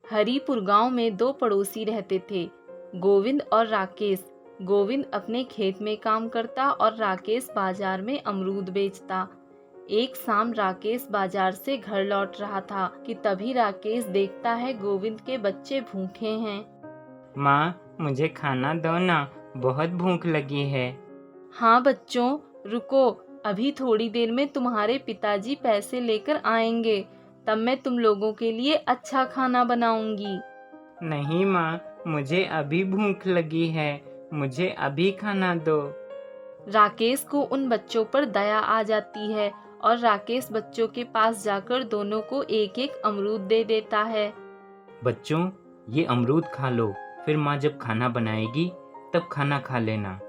हरिपुर गांव में दो पड़ोसी रहते थे, गोविंद और राकेश। गोविंद अपने खेत में काम करता और राकेश बाजार में अमरूद बेचता। एक शाम राकेश बाजार से घर लौट रहा था कि तभी राकेश देखता है गोविंद के बच्चे भूखे हैं। माँ, मुझे खाना दो ना, बहुत भूख लगी है। हाँ बच्चों, रुको, अभी थोड़ी देर में तुम्हारे पिताजी पैसे लेकर आएंगे, तब मैं तुम लोगों के लिए अच्छा खाना बनाऊंगी। नहीं माँ, मुझे अभी भूख लगी है, मुझे अभी खाना दो। राकेश को उन बच्चों पर दया आ जाती है और राकेश बच्चों के पास जाकर दोनों को एक एक अमरूद दे देता है। बच्चों, ये अमरूद खा लो, फिर माँ जब खाना बनाएगी तब खाना खा लेना।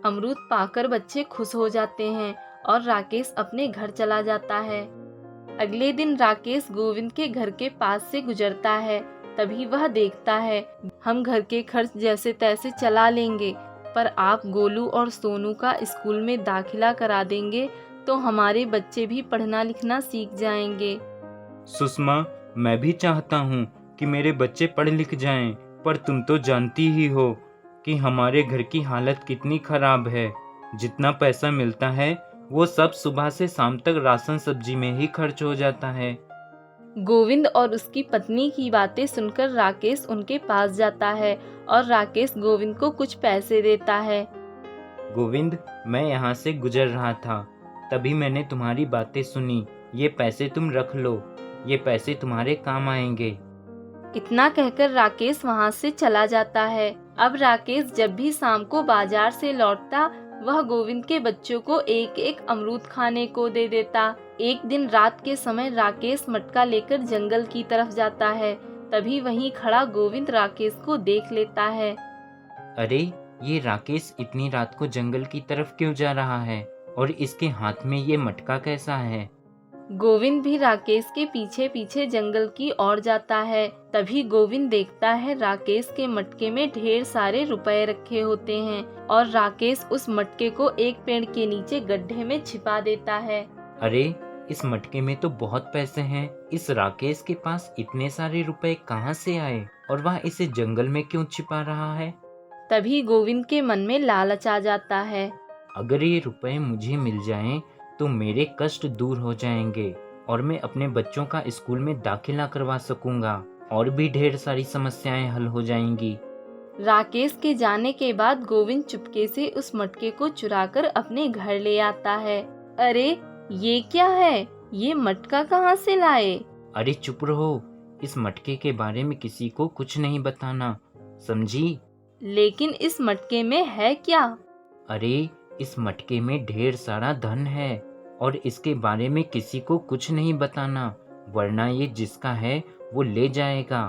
अमरूद पाकर बच्चे खुश हो जाते हैं और राकेश अपने घर चला जाता है। अगले दिन राकेश गोविंद के घर के पास से गुजरता है, तभी वह देखता है, हम घर के खर्च जैसे तैसे चला लेंगे, पर आप गोलू और सोनू का स्कूल में दाखिला करा देंगे तो हमारे बच्चे भी पढ़ना लिखना सीख जाएंगे। सुषमा, मैं भी चाहता हूँ कि मेरे बच्चे पढ़ लिख जाएं, पर तुम तो जानती ही हो कि हमारे घर की हालत कितनी खराब है। जितना पैसा मिलता है वो सब सुबह से शाम तक राशन सब्जी में ही खर्च हो जाता है। गोविंद और उसकी पत्नी की बातें सुनकर राकेश उनके पास जाता है और राकेश गोविंद को कुछ पैसे देता है। गोविंद, मैं यहाँ से गुजर रहा था, तभी मैंने तुम्हारी बातें सुनी। ये पैसे तुम रख लो, ये पैसे तुम्हारे काम आएंगे। इतना कहकर राकेश वहाँ से चला जाता है। अब राकेश जब भी शाम को बाजार से लौटता, वह गोविंद के बच्चों को एक एक अमरूद खाने को दे देता। एक दिन रात के समय राकेश मटका लेकर जंगल की तरफ जाता है, तभी वहीं खड़ा गोविंद राकेश को देख लेता है। अरे, ये राकेश इतनी रात को जंगल की तरफ क्यों जा रहा है और इसके हाथ में ये मटका कैसा है? गोविंद भी राकेश के पीछे पीछे जंगल की ओर जाता है। तभी गोविंद देखता है राकेश के मटके में ढेर सारे रुपए रखे होते हैं और राकेश उस मटके को एक पेड़ के नीचे गड्ढे में छिपा देता है। अरे, इस मटके में तो बहुत पैसे हैं। इस राकेश के पास इतने सारे रुपए कहाँ से आए और वह इसे जंगल में क्यों छिपा रहा है? तभी गोविंद के मन में लालच आ जाता है। अगर ये रुपए मुझे मिल जाएं तो मेरे कष्ट दूर हो जाएंगे और मैं अपने बच्चों का स्कूल में दाखिला करवा सकूंगा और भी ढेर सारी समस्याएं हल हो जाएंगी। राकेश के जाने के बाद गोविंद चुपके से उस मटके को चुराकर अपने घर ले आता है। अरे, ये क्या है? ये मटका कहाँ से लाए? अरे चुप रहो, इस मटके के बारे में किसी को कुछ नहीं बताना, समझी? लेकिन इस मटके में है क्या? अरे, इस मटके में ढेर सारा धन है और इसके बारे में किसी को कुछ नहीं बताना, वरना ये जिसका है वो ले जाएगा।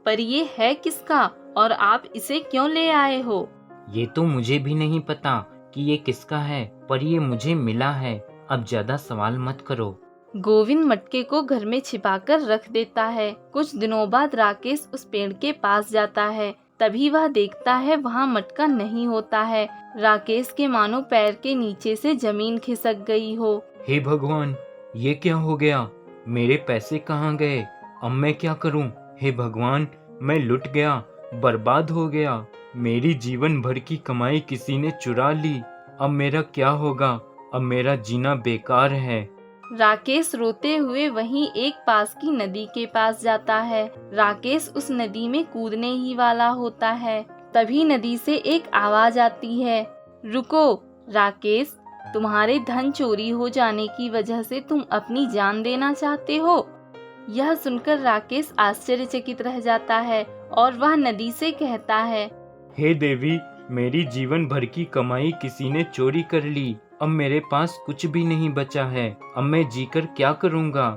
पर ये है किसका और आप इसे क्यों ले आए हो? ये तो मुझे भी नहीं पता कि ये किसका है, पर ये मुझे मिला है। अब ज्यादा सवाल मत करो। गोविंद मटके को घर में छिपाकर रख देता है। कुछ दिनों बाद राकेश उस पेड़ के पास जाता है, तभी वह देखता है वहाँ मटका नहीं होता है। राकेश के मानो पैर के नीचे से जमीन खिसक गई हो। हे भगवान, ये क्या हो गया? मेरे पैसे कहाँ गए? अब मैं क्या करूं? हे भगवान, मैं लुट गया, बर्बाद हो गया। मेरी जीवन भर की कमाई किसी ने चुरा ली। अब मेरा क्या होगा? अब मेरा जीना बेकार है। राकेश रोते हुए वहीं एक पास की नदी के पास जाता है। राकेश उस नदी में कूदने ही वाला होता है, तभी नदी से एक आवाज आती है, रुको राकेश, तुम्हारे धन चोरी हो जाने की वजह से तुम अपनी जान देना चाहते हो? यह सुनकर राकेश आश्चर्यचकित रह जाता है और वह नदी से कहता है, हे देवी, मेरी जीवन भर की कमाई किसी ने चोरी कर ली। अब मेरे पास कुछ भी नहीं बचा है। अब मैं जीकर क्या करूँगा?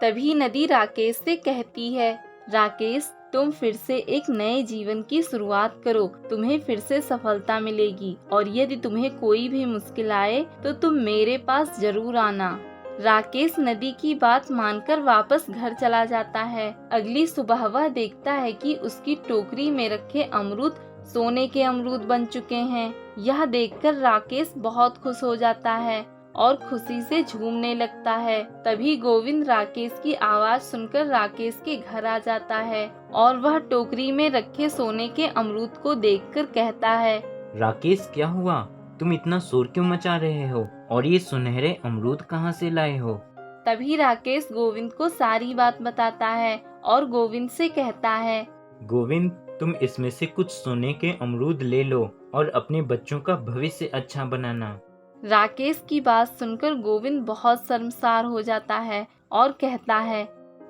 तभी नदी राकेश से कहती है, राकेश, तुम फिर से एक नए जीवन की शुरुआत करो, तुम्हें फिर से सफलता मिलेगी और यदि तुम्हें कोई भी मुश्किल आए तो तुम मेरे पास जरूर आना। राकेश नदी की बात मानकर वापस घर चला जाता है। अगली सुबह वह देखता है कि उसकी टोकरी में रखे अमरूद सोने के अमरूद बन चुके हैं। यह देखकर राकेश बहुत खुश हो जाता है और खुशी से झूमने लगता है। तभी गोविंद राकेश की आवाज सुनकर राकेश के घर आ जाता है और वह टोकरी में रखे सोने के अमरूद को देखकर कहता है, राकेश क्या हुआ? तुम इतना शोर क्यों मचा रहे हो? और ये सुनहरे अमरूद कहाँ से लाए हो? तभी राकेश गोविंद को सारी बात बताता है और गोविंद से कहता है, गोविंद, तुम इसमें से कुछ सोने के अमरूद ले लो और अपने बच्चों का भविष्य अच्छा बनाना। राकेश की बात सुनकर गोविंद बहुत शर्मसार हो जाता है और कहता है,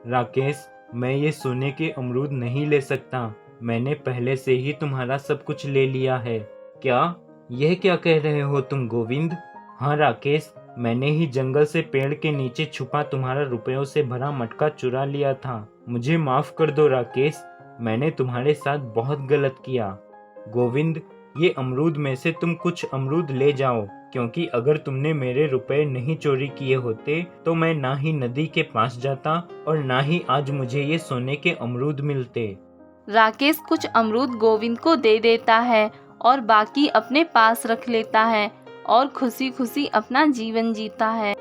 राकेश, मैं ये सोने के अमरूद नहीं ले सकता। मैंने पहले से ही तुम्हारा सब कुछ ले लिया है। क्या? यह क्या कह रहे हो तुम गोविंद? हाँ राकेश, मैंने ही जंगल से पेड़ के नीचे छुपा तुम्हारा रुपयों से भरा मटका चुरा लिया था। मुझे माफ कर दो राकेश, मैंने तुम्हारे साथ बहुत गलत किया। गोविंद, ये अमरूद में से तुम कुछ अमरूद ले जाओ, क्योंकि अगर तुमने मेरे रुपए नहीं चोरी किए होते तो मैं ना ही नदी के पास जाता और ना ही आज मुझे ये सोने के अमरूद मिलते। राकेश कुछ अमरूद गोविंद को दे देता है और बाकी अपने पास रख लेता है और खुशी खुशी अपना जीवन जीता है।